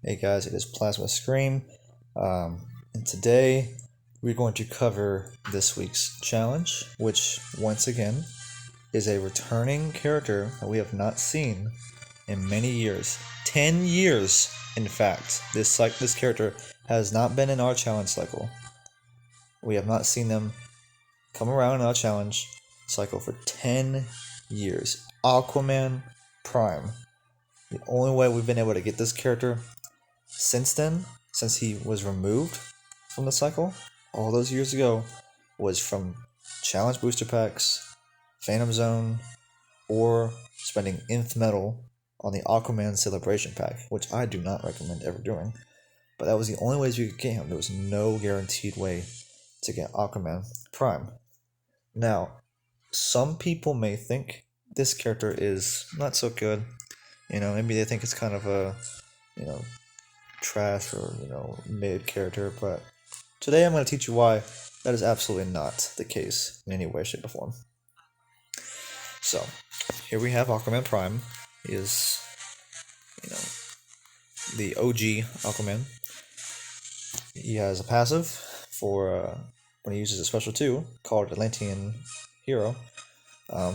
Hey guys, it is PlazmaScream, and today we're going to cover this week's challenge, which once again is a returning character that we have not seen in many years. 10 years, in fact. This character has not been in our challenge cycle. We have not seen them come around in our challenge cycle for 10 years. Aquaman Prime. The only way we've been able to get this character since then, since he was removed from the cycle all those years ago, was from challenge booster packs, Phantom Zone, or spending Nth Metal on the Aquaman Celebration pack, which I do not recommend ever doing. But that was the only ways you could get him. There was no guaranteed way to get Aquaman Prime. Now, some people may think this character is not so good. Maybe they think it's kind of a, trash or mid character, but today I'm going to teach you why that is absolutely not the case in any way, shape, or form. So here we have Aquaman Prime. He is the OG Aquaman. He has a passive for when he uses a special 2 called Atlantean Hero.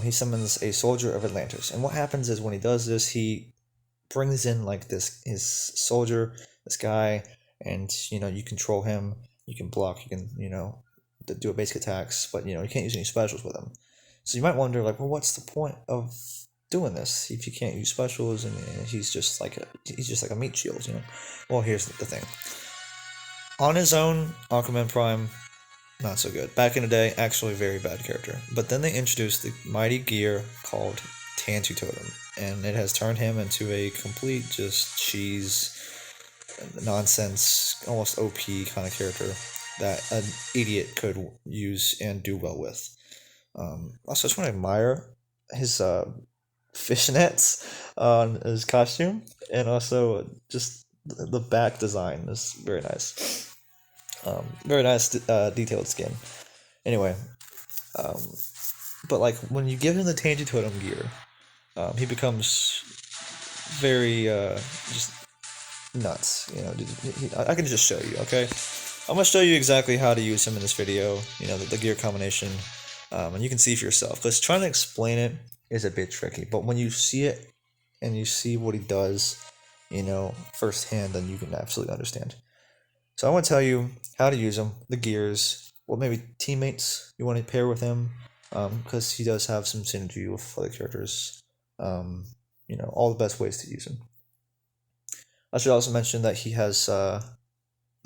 He summons a soldier of Atlantis, and what happens is when he does this, he brings in his soldier, this guy, and you control him, you can block, you can do basic attacks, but you can't use any specials with him. So you might wonder, well, what's the point of doing this if you can't use specials and he's just like a meat shield, Well, here's the thing. On his own, Aquaman Prime, not so good. Back in the day, actually very bad character. But then they introduced the mighty gear called Tantu Totem, and it has turned him into a complete just cheese, nonsense, almost OP kind of character that an idiot could use and do well with. Also, I just want to admire his fishnets on his costume, and also just the back design is very nice. Very nice detailed skin. Anyway, but when you give him the Tantu Totem gear, he becomes very just nuts. I can just show you. Okay, I'm gonna show you exactly how to use him in this video. The gear combination, and you can see for yourself. Because trying to explain it is a bit tricky, but when you see it and you see what he does, firsthand, then you can absolutely understand. So I want to tell you how to use him, the gears, what maybe teammates you want to pair with him, because he does have some synergy with other characters. All the best ways to use him. I should also mention that he has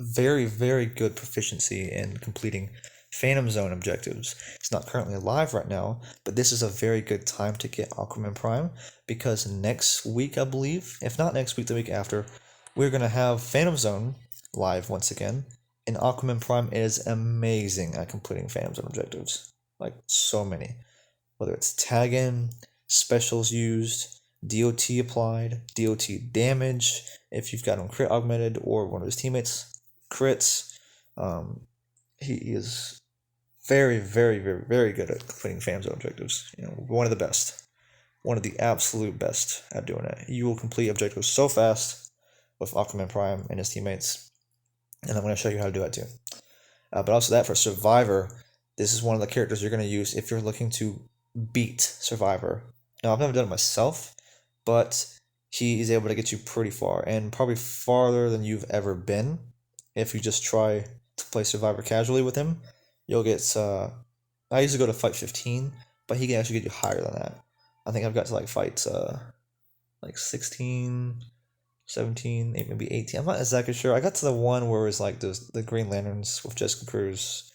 very, very good proficiency in completing Phantom Zone objectives. It's not currently live right now, but this is a very good time to get Aquaman Prime, because next week, I believe, if not next week, the week after, we're going to have Phantom Zone live once again, and Aquaman Prime is amazing at completing Phantom Zone objectives. So many. Whether it's tag in, specials used, DOT applied, DOT damage, if you've got him crit augmented or one of his teammates crits. He is very, very, very, very good at completing Phantom Zone objectives. One of the best. One of the absolute best at doing it. You will complete objectives so fast with Aquaman Prime and his teammates, and I'm going to show you how to do that too. But also that for Survivor, this is one of the characters you're going to use if you're looking to beat Survivor. Now, I've never done it myself, but he is able to get you pretty far, and probably farther than you've ever been. If you just try to play Survivor casually with him, you'll get, I usually go to fight 15, but he can actually get you higher than that. I think I've got to fight 16... 17, maybe 18. I'm not exactly sure. I got to the one where it was the Green Lanterns with Jessica Cruz.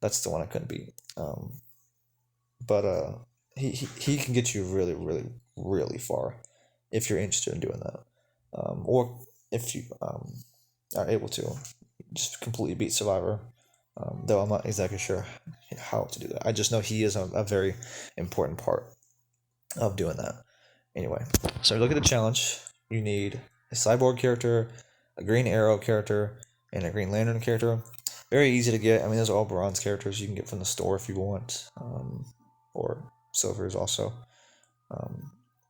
That's the one I couldn't beat. But he can get you really, really, really far if you're interested in doing that. Or if you are able to just completely beat Survivor. Though I'm not exactly sure how to do that. I just know he is a very important part of doing that. Anyway, so look at the challenge. You need a cyborg character, a Green Arrow character, and a Green Lantern character. Very easy to get. I mean, those are all bronze characters you can get from the store if you want, or silvers also.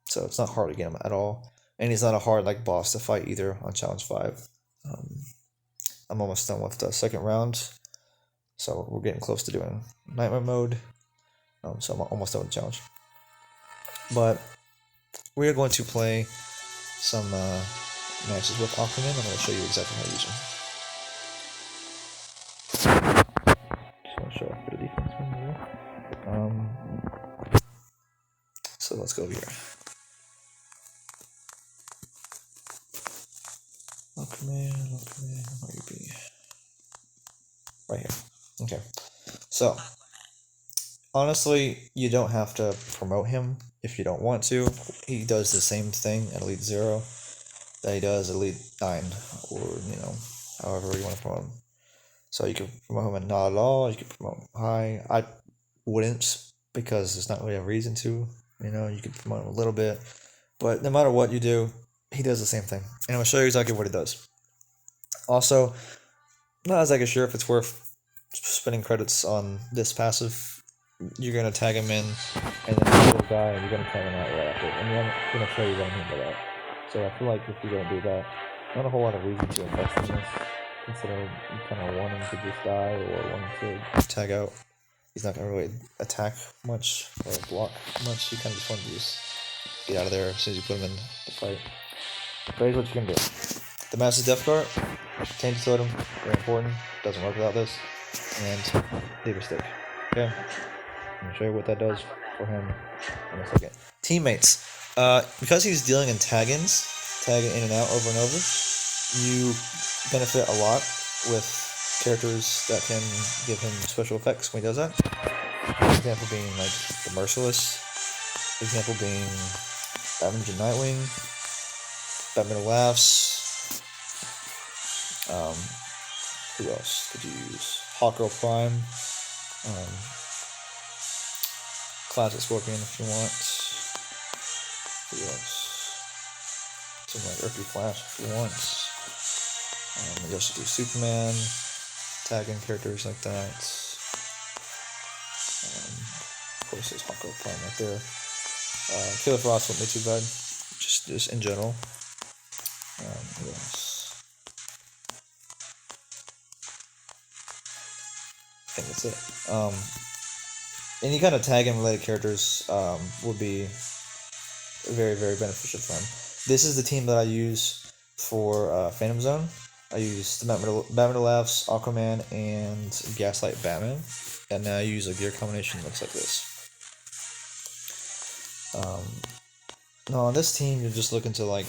So it's not hard to get them at all. and he's not a hard like boss to fight either on challenge 5. I'm almost done with the second round, so we're getting close to doing nightmare mode. So I'm almost done with the challenge. But we are going to play some matches with Aquaman. I'm going to show you exactly how to use them. Just want to show off a bit of defense. So let's go over here. Aquaman, where you be? Right here. Okay. So, honestly, you don't have to promote him if you don't want to. He does the same thing at Elite 0 that he does at Elite 9, or, however you want to promote him. So you can promote him at not at all, you can promote him high. I wouldn't, because there's not really a reason to. You can promote him a little bit, but no matter what you do, he does the same thing. And I'm going to show you exactly what he does. Also, not exactly sure if it's worth spending credits on this passive. You're going to tag him in, and then he'll die, and you're going to tag him out right after. And I'm going to show you what I mean by that. So I feel like if you're going to do that, not a whole lot of reason to invest in this, considering you kind of want him to just die or want him to tag out. He's not going to really attack much or block much. You kind of just want to just get out of there as soon as you put him in the fight. But here's what you can do. The Massive Death Cart, Tainted Totem, very important. Doesn't work without this. And Lever Stick. Okay? I'm going to show you what that does for him in a second. Teammates. Because he's dealing in tagging in and out over and over, you benefit a lot with characters that can give him special effects when he does that. Example being like the Merciless. Example being Batman and Nightwing. Batman Laughs. Who else could you use? Hawkgirl Prime. Classic Scorpion if you want. Who else? Something like Earthly Flash if you want. You also do Superman, tagging characters like that. Of course, there's Hawkgirl Prime right there. Killer Frost wouldn't be too bad, just in general. Who else? I think that's it. Any kind of tagging related characters would be very, very beneficial for him. This is the team that I use for Phantom Zone. I use the Batman Laughs, Aquaman, and Gaslight Batman. And now I use a gear combination that looks like this. Now on this team, you're just looking to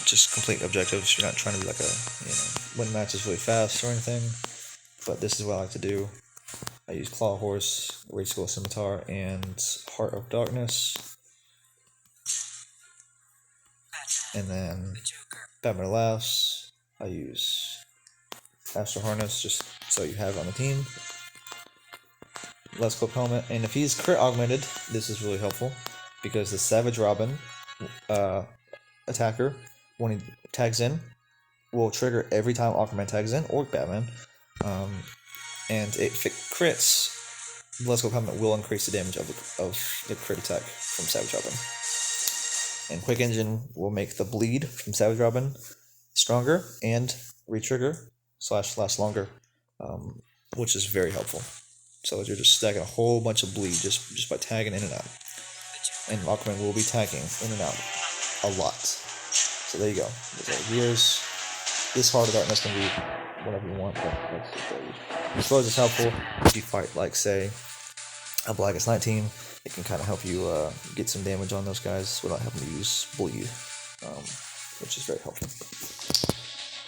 just complete objectives. You're not trying to be win matches really fast or anything. But this is what I like to do. I use Claw Horse, Rage Skull Scimitar, and Heart of Darkness. And then Batman Laughs, I use Astro Harness just so you have it on the team. Let's Clip Helmet, and if he's crit augmented, this is really helpful because the Savage Robin attacker, when he tags in, will trigger every time Aquaman tags in, or Batman. And if it crits, Let's Go Helmet will increase the damage of the crit attack from Savage Robin. And Quick Engine will make the bleed from Savage Robin stronger and retrigger / last longer, which is very helpful. So you're just stacking a whole bunch of bleed just by tagging in and out. And Aquaman will be tagging in and out a lot. So there you go. There's our gears. This Heart of Darkness can be whatever you want, but that's just what I suppose it's helpful if you fight, like, say, a Blackest Night team. It can kind of help you get some damage on those guys without having to use bleed, which is very helpful.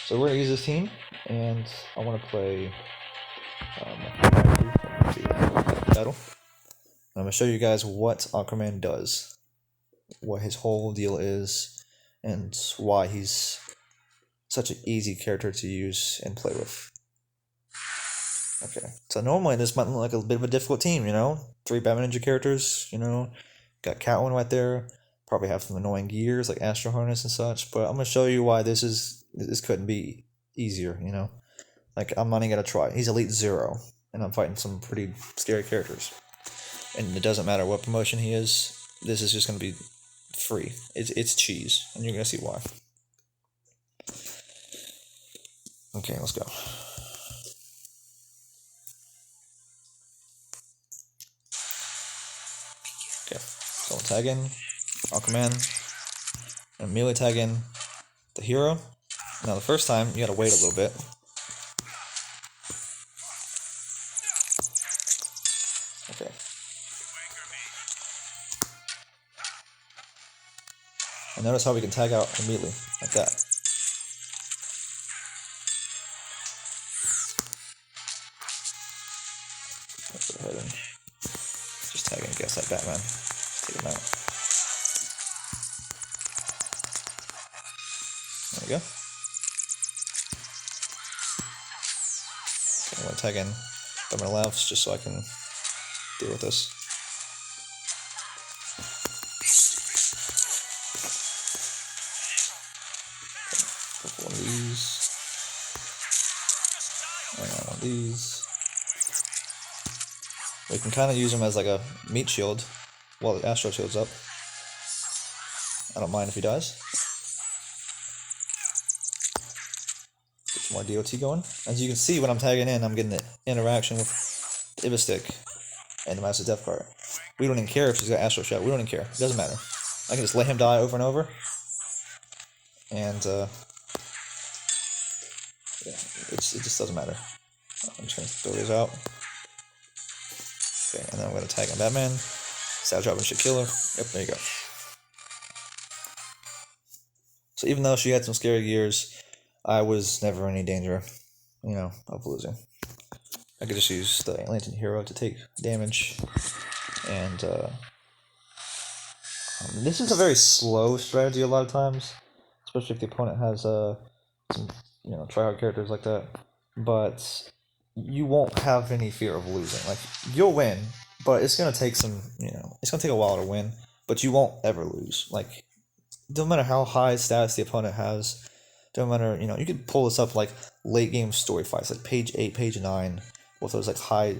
So we're going to use this team, and I want to play battle. I'm going to show you guys what Aquaman does, what his whole deal is, and why he's such an easy character to use and play with. Okay, so normally this might look like a bit of a difficult team, 3 Batman Ninja characters, got Catwoman right there, probably have some annoying gears like Astro Harness and such, but I'm going to show you why this couldn't be easier, Like, I'm not even going to try. He's Elite 0, and I'm fighting some pretty scary characters. And it doesn't matter what promotion he is, this is just going to be free. It's cheese, and you're gonna see why. Okay, let's go. Okay, so we'll tag in Aquaman, and immediately tag in the hero. Now the first time, you gotta wait a little bit. Okay. And notice how we can tag out immediately, like that. Let's go ahead and just tag in against that Batman. Take him out. There we go. Okay, I'm gonna tag in Batman Laughs just so I can deal with this. Okay, one of these. And one of these. We can kind of use them as like a meat shield while the Astro Shield's up. I don't mind if he dies. Get some more DOT going. As you can see, when I'm tagging in, I'm getting the interaction with the Ibistic and the Master Death card. We don't even care if he's got Astro Shot. We don't even care. It doesn't matter. I can just let him die over and over. And, yeah, it just doesn't matter. I'm just going to throw these out. Okay, and then I'm going to tag on Batman. Savage Robin should kill her. Yep, there you go. So even though she had some scary gears, I was never in any danger, of losing. I could just use the Atlantean hero to take damage. And this is a very slow strategy a lot of times, especially if the opponent has some, try-hard characters like that. But you won't have any fear of losing. Like, you'll win, but it's gonna take some, it's gonna take a while to win. But you won't ever lose. Like, no matter how high stats the opponent has, don't matter, you could pull this up like late game story fights, like page 8, page 9, with those like high,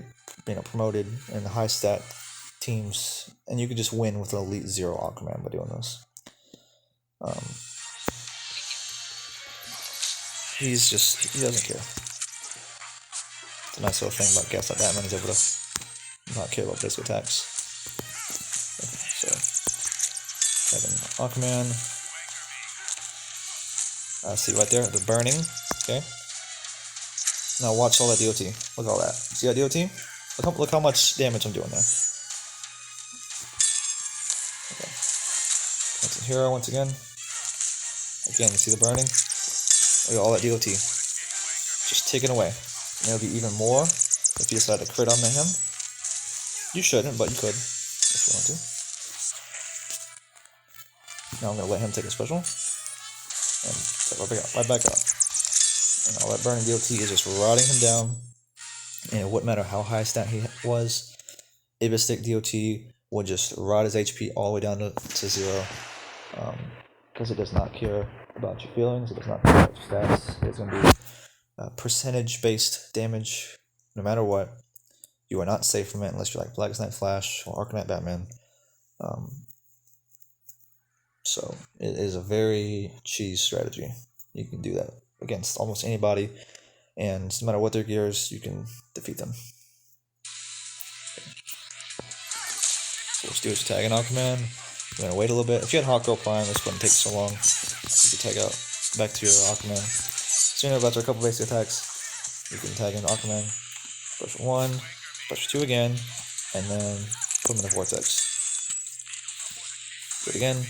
promoted and high stat teams, and you could just win with an Elite Zero Aquaman by doing this. He doesn't care. It's a nice little thing about Gaslight Batman, is able to not care about basic attacks. Okay, so, Aquaman. See right there, the burning. Okay. Now watch all that DOT. Look at all that. See that DOT? Look how much damage I'm doing there. Okay. That's a hero once again. Again, you see the burning? Look at all that DOT. Just taken away. And it'll be even more if you decide to crit on him. You shouldn't, but you could if you want to. Now I'm gonna let him take a special. And right back up. And all that burning DOT is just rotting him down. And it wouldn't matter how high stat he was. Ibistic DOT would just rot his HP all the way down to 0. Because it does not care about your feelings. It does not care about your stats. It's going to be percentage-based damage no matter what. You are not safe from it unless you're like Black Knight Flash or Arcanite Batman. So it is a very cheese strategy. You can do that against almost anybody, and no matter what their gears, you can defeat them. Okay. So let's do is tag in Aquaman. We're gonna wait a little bit. If you had Hawkgirl Prime, this wouldn't take so long. You can tag out back to your Aquaman. Soon after a couple basic attacks, you can tag in Aquaman. Special 1, special 2 again, and then put him in the vortex. Do it again.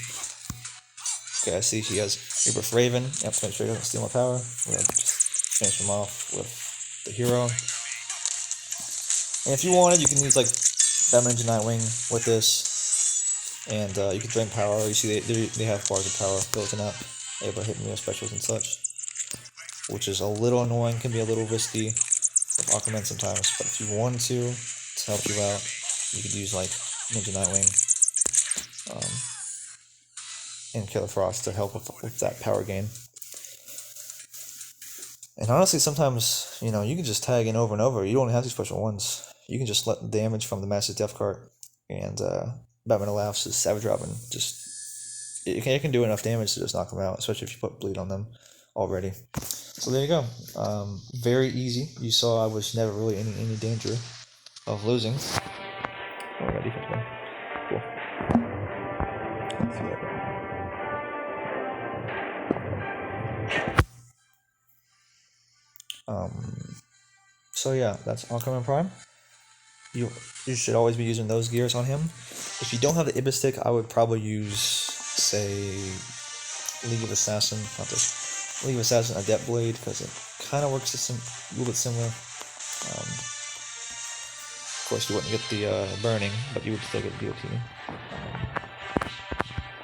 Okay, I see he has Rebirth Raven. Yep, to make sure he doesn't steal my power. We're gonna just finish him off with the hero. And if you wanted, you can use like Batman Ninja Nightwing with this, and you can drain power. You see, they have bars of power built in up, able to hit me with specials and such, which is a little annoying. Can be a little risky with Aquaman sometimes. But if you wanted to help you out, you could use like Ninja Nightwing. And Killer Frost to help with that power gain. And honestly, sometimes, you can just tag in over and over. You don't have these special ones. You can just let the damage from the Massive Death card and Batman Laughs' Savage Robin just it can do enough damage to just knock them out, especially if you put bleed on them already. So there you go. Very easy. You saw I was never really in any danger of losing. Oh, I got defense going. Cool. Let's see that. So yeah, that's Aquaman Prime. You should always be using those gears on him. If you don't have the Ibis stick, I would probably use, say, League of Assassin, not this, League of Assassin Adept Blade, because it kind of works a little bit similar. Of course, you wouldn't get the burning, but you would still get DOT.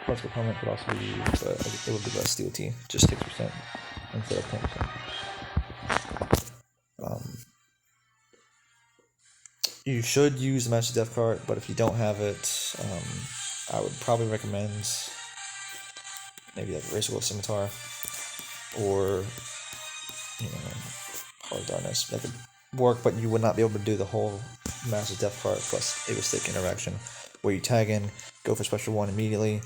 Plus, component could also be used, but it would be less DOT, just 6% instead of 10%. You should use the Master Death card, but if you don't have it, I would probably recommend maybe like Racial Scimitar or Hard Darkness. That could work, but you would not be able to do the whole Master Death card plus Ibis Stick interaction where you tag in, go for Special 1 immediately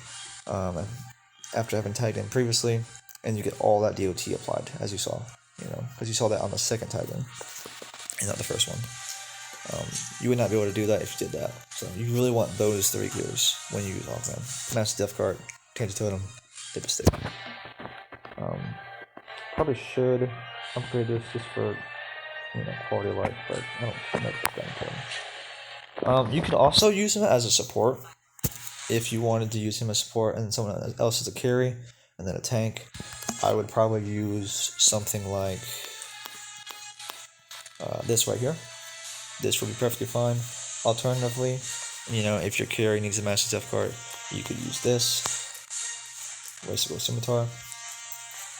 after having tagged in previously, and you get all that DOT applied, as you saw, because you saw that on the second tag in and not the first one. You would not be able to do that if you did that. So you really want those 3 gears when you use Aquaman. Master Death card, Tainted Totem, Ibis Stick. Probably should upgrade this just for quality of life, but I don't know if it's that important. You could also use him as a support if you wanted to use him as support and someone else as a carry and then a tank. I would probably use something like this right here. This would be perfectly fine. Alternatively, if your carry needs a Master Death card, you could use this. Racial Scimitar.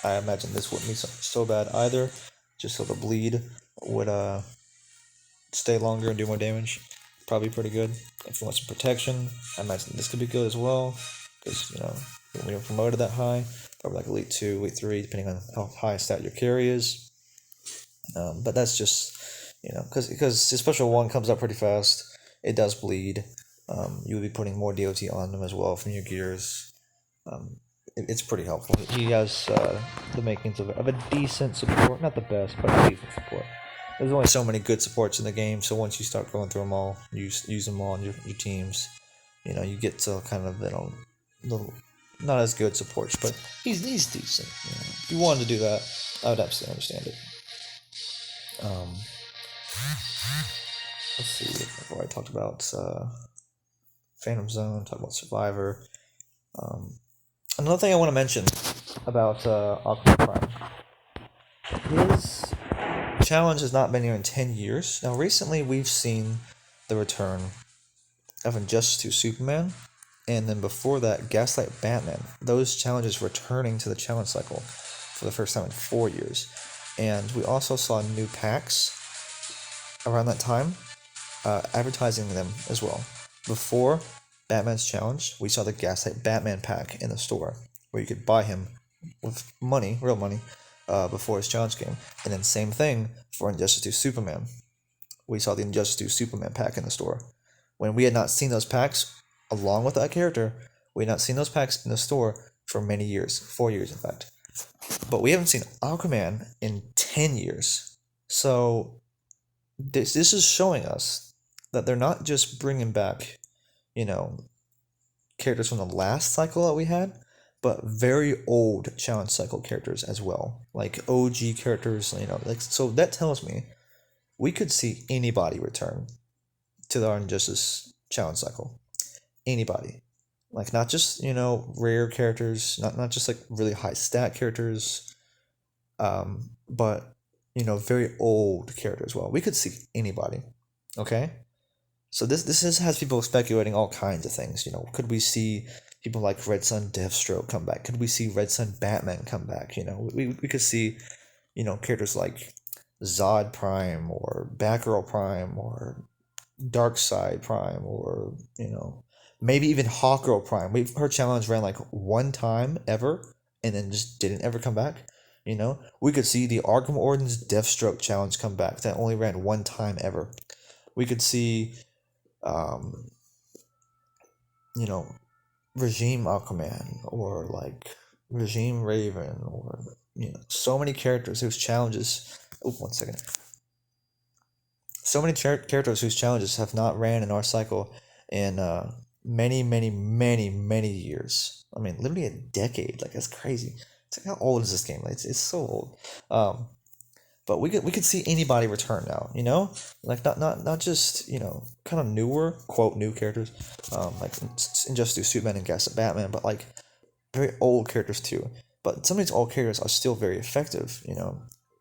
I imagine this wouldn't be so bad either, just so the bleed would stay longer and do more damage. Probably pretty good. If you want some protection, I imagine this could be good as well, because when we were promoted that high, probably like Elite 2, Elite 3, depending on how high stat your carry is. But that's just because the Special 1 comes up pretty fast. It does bleed. You would be putting more DOT on them as well from your gears. It's pretty helpful. He has the makings of a decent support. Not the best, but a decent support. There's only so many good supports in the game, so once you start going through them all, use them all on your teams, you get to kind of, little, not as good supports, but he's decent. If you wanted to do that, I would absolutely understand it. Let's see, before I talked about Phantom Zone, talk about Survivor. Another thing I want to mention about Aquaman Prime. His challenge has not been here in 10 years. Now, recently we've seen the return of Injustice 2 Superman, and then before that, Gaslight Batman. Those challenges returning to the challenge cycle for the first time in 4 years. And we also saw new packs around that time, advertising them as well. Before Batman's challenge, we saw the Gaslight Batman pack in the store, where you could buy him with money, real money, before his challenge game. And then same thing for Injustice 2 Superman. We saw the Injustice 2 Superman pack in the store. When we had not seen those packs, along with that character, we had not seen those packs in the store for many years, 4 years in fact. But we haven't seen Aquaman in 10 years. So this is showing us that they're not just bringing back, characters from the last cycle that we had, but very old challenge cycle characters as well, like OG characters. So that tells me we could see anybody return to our Injustice challenge cycle. Anybody, like not just rare characters, not just like really high stat characters, but very old characters as well. We could see anybody. Okay. So this has people speculating all kinds of things. Could we see people like Red Sun Deathstroke come back? Could we see Red Sun Batman come back? We could see, characters like Zod Prime or Batgirl Prime or Darkseid Prime or, maybe even Hawkgirl Prime. Her challenge ran like one time ever and then just didn't ever come back. We could see the Arkham Origins Deathstroke challenge come back that only ran one time ever. We could see Regime Aquaman or like Regime Raven or so many characters whose challenges. Oh, 1 second. So many characters whose challenges have not ran in our cycle in many, many, many, many years. I mean, literally a decade. Like that's crazy. It's like how old is this game? Like, it's so old. Um, but we could see anybody return now. Like not just kind of newer quote new characters, like Injustice Superman and Gas of Batman, but like very old characters too. But some of these old characters are still very effective.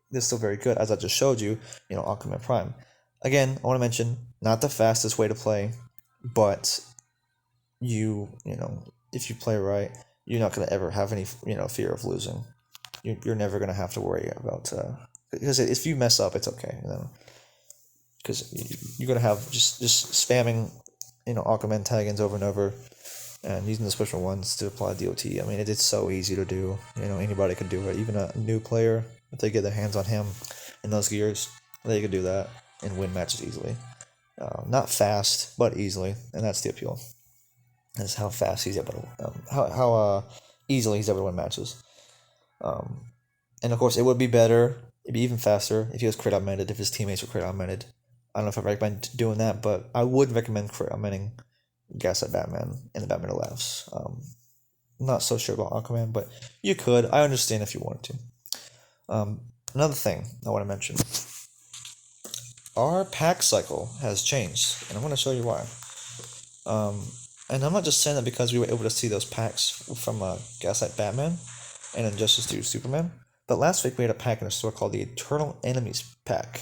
They're still very good, as I just showed you. Aquaman Prime. Again, I want to mention not the fastest way to play, but if you play right, you're not gonna ever have any fear of losing. You're never gonna have to worry about because if you mess up, it's okay. Because you're gonna have just spamming Aquaman tag-ins over and over and using the special ones to apply DOT. I mean, it's so easy to do. Anybody can do it. Even a new player, if they get their hands on him in those gears, they could do that and win matches easily. Not fast, but easily, and that's the appeal. That's how fast he's able to, how easily he's able to win matches. And of course, it would be better, it'd be even faster if he was crit augmented, if his teammates were crit augmented. I don't know if I recommend doing that, but I would recommend crit augmenting Gaslight Batman and the Batman Laughs. Not so sure about Aquaman, but you could. I understand if you wanted to. Another thing I want to mention. Our pack cycle has changed, and I'm going to show you why. And I'm not just saying that because we were able to see those packs from Gaslight Batman and Injustice 2 Superman, but last week we had a pack in a store called the Eternal Enemies pack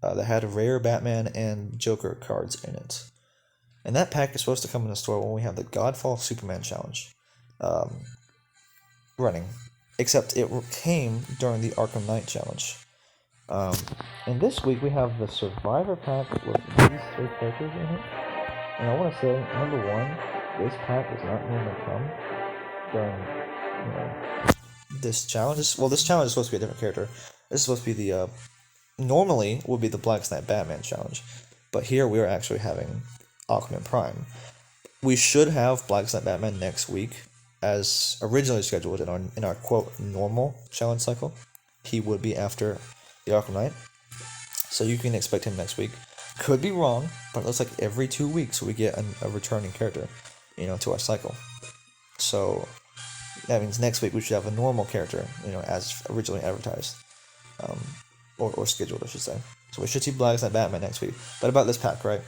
that had rare Batman and Joker cards in it. And that pack is supposed to come in the store when we have the Godfall Superman challenge running. Except it came during the Arkham Knight challenge. And this week we have the Survivor pack with these 3 characters in it. And I want to say, number one, this pack does not normally come during this challenge. Well, this challenge is supposed to be a different character. This is supposed to be the normally would be the Black Knight Batman challenge, but here we are actually having Aquaman Prime. We should have Black Knight Batman next week, as originally scheduled in our quote normal challenge cycle. He would be after the Arkham Knight, so you can expect him next week. Could be wrong, but it looks like every 2 weeks we get a returning character, to our cycle. So that means next week we should have a normal character, as originally advertised. Or scheduled, I should say. So we should see Black Knight Batman next week. But about this pack, right?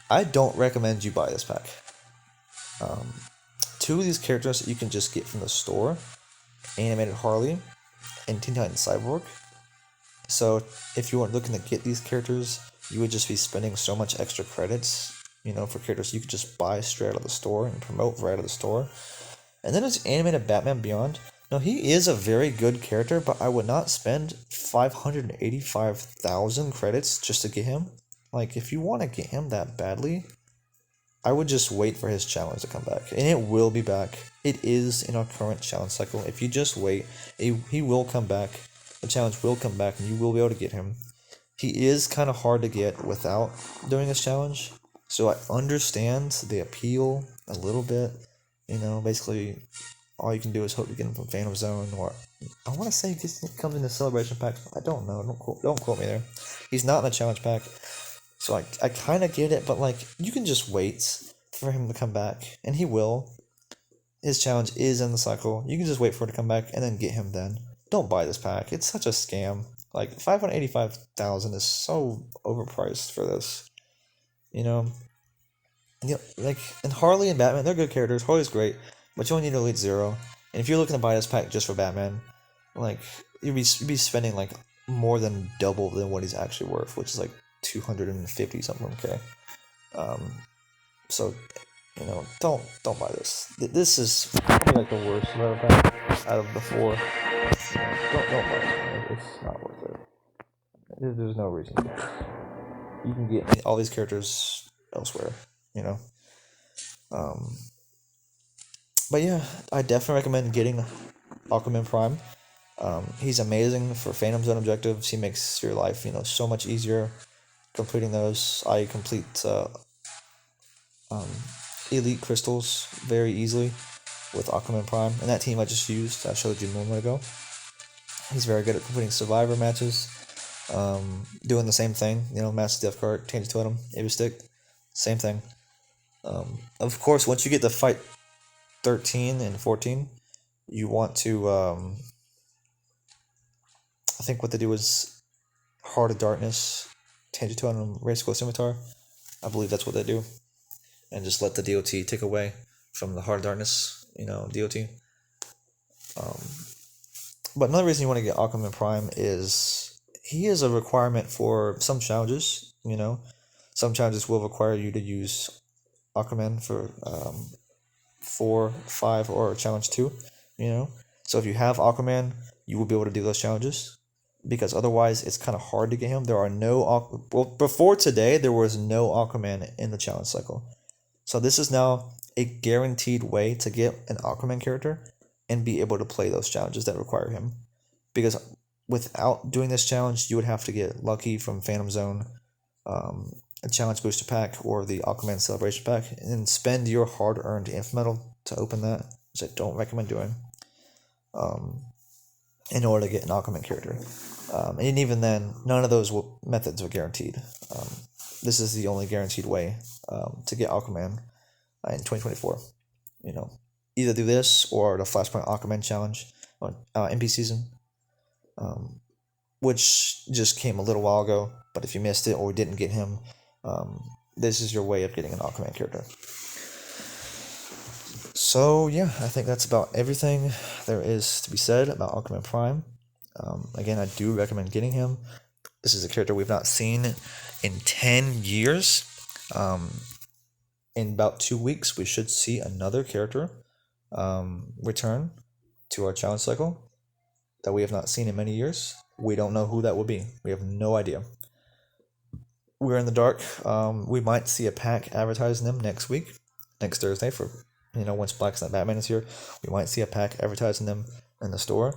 I don't recommend you buy this pack. 2 of these characters that you can just get from the store, Animated Harley and Teen Titans Cyborg. So if you weren't looking to get these characters, you would just be spending so much extra credits, for characters you could just buy straight out of the store and promote right out of the store. And then there's Animated Batman Beyond. Now, he is a very good character, but I would not spend 585,000 credits just to get him. Like, if you want to get him that badly, I would just wait for his challenge to come back. And it will be back. It is in our current challenge cycle. If you just wait, he will come back. The challenge will come back, and you will be able to get him. He is kind of hard to get without doing this challenge. So I understand the appeal a little bit. Basically, all you can do is hope to get him from Phantom Zone, or I want to say he comes in the Celebration pack. I don't know. Don't quote me there. He's not in the challenge pack, so I kind of get it. But like, you can just wait for him to come back, and he will. His challenge is in the cycle. You can just wait for it to come back and then get him. Then don't buy this pack. It's such a scam. Like 585,000 is so overpriced for this. And Harley and Batman, they're good characters. Harley's great, but you only need Elite Zero. And if you're looking to buy this pack just for Batman, like you'd be spending like more than double than what he's actually worth, which is like 250 something. Okay, so don't buy this. This is probably like the worst pack out of the 4. Don't buy it. It's not worth it. There's no reason to. You can get all these characters elsewhere. But yeah, I definitely recommend getting Aquaman Prime. He's amazing for Phantom Zone objectives. He makes your life, so much easier completing those. I complete elite crystals very easily with Aquaman Prime. And that team I just used, I showed you a moment ago. He's very good at completing survivor matches, doing the same thing, Master Death Card, Tainted Totem, Avis Stick, same thing. Of course, once you get to fight 13 and 14, you want to, I think what they do is Heart of Darkness, Tainted Totem, Race School Scimitar. I believe that's what they do. And just let the DOT take away from the Heart of Darkness, DOT. But another reason you want to get Aquaman Prime is he is a requirement for some challenges, Some challenges will require you to use Aquaman for 4, 5, or challenge 2, So if you have Aquaman, you will be able to do those challenges, because otherwise it's kind of hard to get him. There are before today, there was no Aquaman in the challenge cycle. So this is now a guaranteed way to get an Aquaman character and be able to play those challenges that require him. Because without doing this challenge, you would have to get lucky from Phantom Zone, a challenge booster pack, or the Aquaman Celebration pack, and spend your hard-earned Inf Metal to open that, which I don't recommend doing, in order to get an Aquaman character. And even then, none of those methods are guaranteed. This is the only guaranteed way to get Aquaman in 2024. Either do this or the Flashpoint Aquaman challenge on MP season, which just came a little while ago. But if you missed it or didn't get him, this is your way of getting an Aquaman character. So yeah, I think that's about everything there is to be said about Aquaman Prime. Again, I do recommend getting him. This is a character we've not seen in 10 years. In about 2 weeks, we should see another character return to our challenge cycle that we have not seen in many years. We don't know who that will be. We have no idea. We're in the dark. We might see a pack advertising them next Thursday, for once Black Knight Batman is here. We might see a pack advertising them in the store.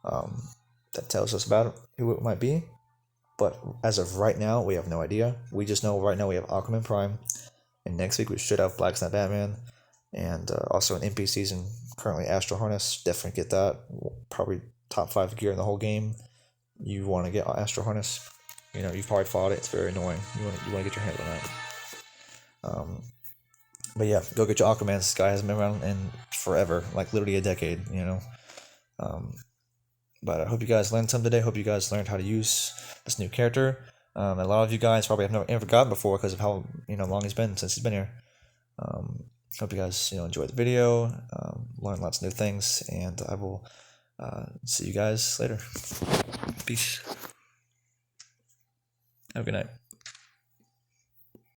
That tells us about who it might be. But as of right now, we have no idea. We just know right now we have Aquaman Prime, and next week we should have Black Knight Batman, and also an MP season. Currently Astro Harness. Definitely get that. Probably top 5 gear in the whole game. You want to get Astro Harness. You've probably fought it. It's very annoying. You want to get your hands on that. But yeah, go get your Aquaman. This guy hasn't been around in forever, like literally a decade. But I hope you guys learned something today. Hope you guys learned how to use this new character. A lot of you guys probably have never gotten before because of how long he's been since he's been here. Hope you guys enjoyed the video, learned lots of new things, and I will see you guys later. Peace. Have a good night.